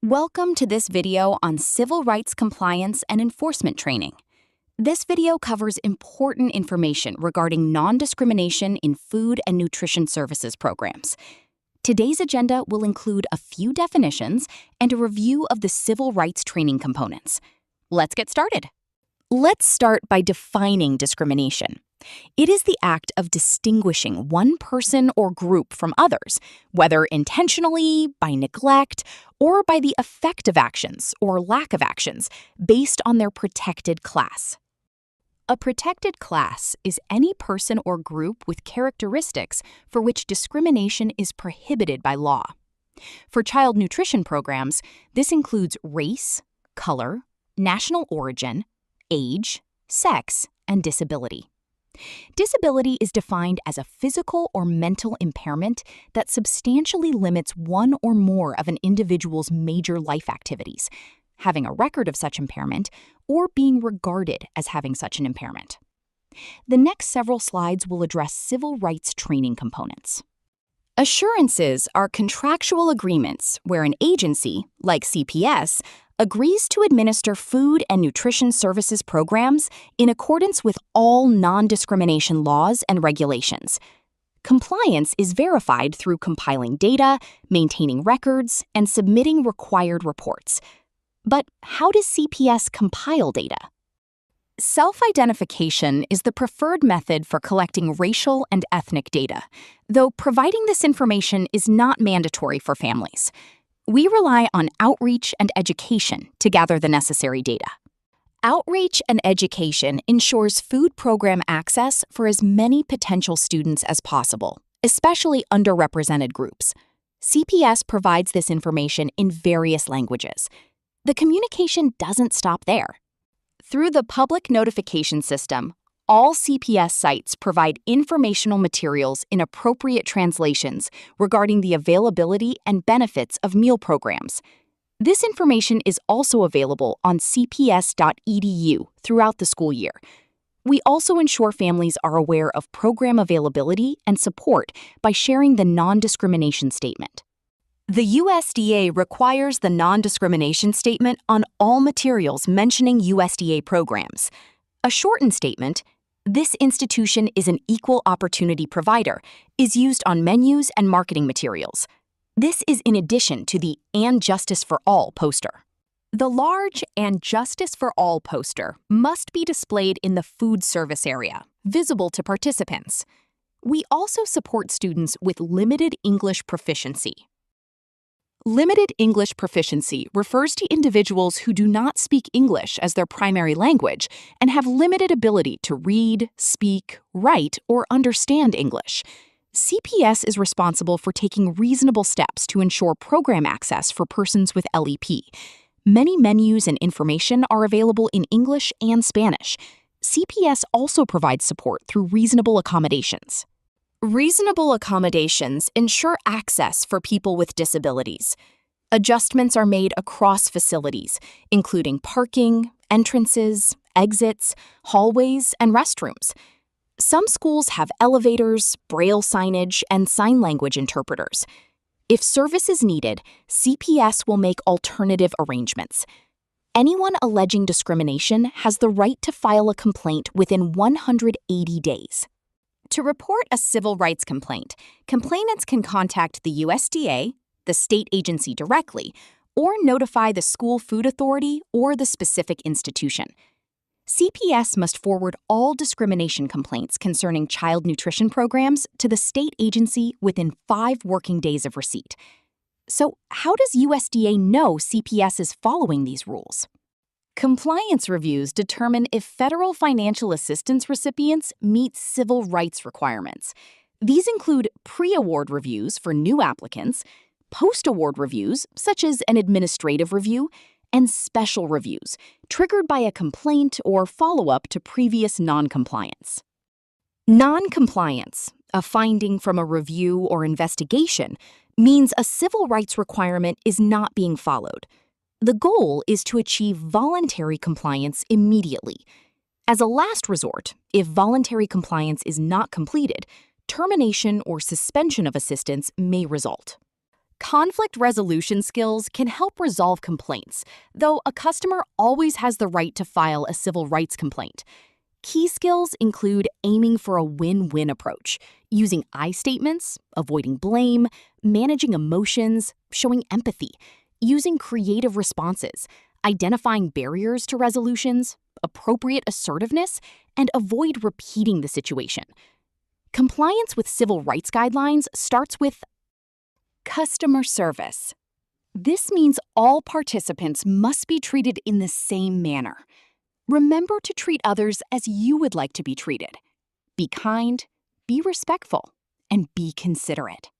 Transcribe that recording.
Welcome to this video on civil rights compliance and enforcement training. This video covers important information regarding non-discrimination in food and nutrition services programs. Today's agenda will include a few definitions and a review of the civil rights training components. Let's get started. Let's start by defining discrimination. It is the act of distinguishing one person or group from others, whether intentionally, by neglect, or by the effect of actions or lack of actions based on their protected class. A protected class is any person or group with characteristics for which discrimination is prohibited by law. For child nutrition programs, this includes race, color, national origin, age, sex, and disability. Disability is defined as a physical or mental impairment that substantially limits one or more of an individual's major life activities, having a record of such impairment, or being regarded as having such an impairment. The next several slides will address civil rights training components. Assurances are contractual agreements where an agency, like CPS, agrees to administer food and nutrition services programs in accordance with all non-discrimination laws and regulations. Compliance is verified through compiling data, maintaining records, and submitting required reports. But how does CPS compile data? Self-identification is the preferred method for collecting racial and ethnic data, though providing this information is not mandatory for families. We rely on outreach and education to gather the necessary data. Outreach and education ensures food program access for as many potential students as possible, especially underrepresented groups. CPS provides this information in various languages. The communication doesn't stop there. Through the public notification system, all CPS sites provide informational materials in appropriate translations regarding the availability and benefits of meal programs. This information is also available on cps.edu throughout the school year. We also ensure families are aware of program availability and support by sharing the non-discrimination statement. The USDA requires the non-discrimination statement on all materials mentioning USDA programs. A shortened statement, "This institution is an equal opportunity provider," is used on menus and marketing materials. This is in addition to the "And Justice for All" poster. The large "And Justice for All" poster must be displayed in the food service area, visible to participants. We also support students with limited English proficiency. Limited English proficiency refers to individuals who do not speak English as their primary language and have limited ability to read, speak, write, or understand English. CPS is responsible for taking reasonable steps to ensure program access for persons with LEP. Many menus and information are available in English and Spanish. CPS also provides support through reasonable accommodations. Reasonable accommodations ensure access for people with disabilities. Adjustments are made across facilities, including parking, entrances, exits, hallways, and restrooms. Some schools have elevators, braille signage, and sign language interpreters. If service is needed, CPS will make alternative arrangements. Anyone alleging discrimination has the right to file a complaint within 180 days. To report a civil rights complaint, complainants can contact the USDA, the state agency directly, or notify the school food authority or the specific institution. CPS must forward all discrimination complaints concerning child nutrition programs to the state agency within 5 working days of receipt. So, how does USDA know CPS is following these rules? Compliance reviews determine if federal financial assistance recipients meet civil rights requirements. These include pre-award reviews for new applicants, post-award reviews, such as an administrative review, and special reviews, triggered by a complaint or follow-up to previous non-compliance. Non-compliance, a finding from a review or investigation, means a civil rights requirement is not being followed. The goal is to achieve voluntary compliance immediately. As a last resort, if voluntary compliance is not completed, termination or suspension of assistance may result. Conflict resolution skills can help resolve complaints, though a customer always has the right to file a civil rights complaint. Key skills include aiming for a win-win approach, using I statements, avoiding blame, managing emotions, showing empathy, using creative responses, identifying barriers to resolutions, appropriate assertiveness, and avoid repeating the situation. Compliance with civil rights guidelines starts with customer service. This means all participants must be treated in the same manner. Remember to treat others as you would like to be treated. Be kind, be respectful, and be considerate.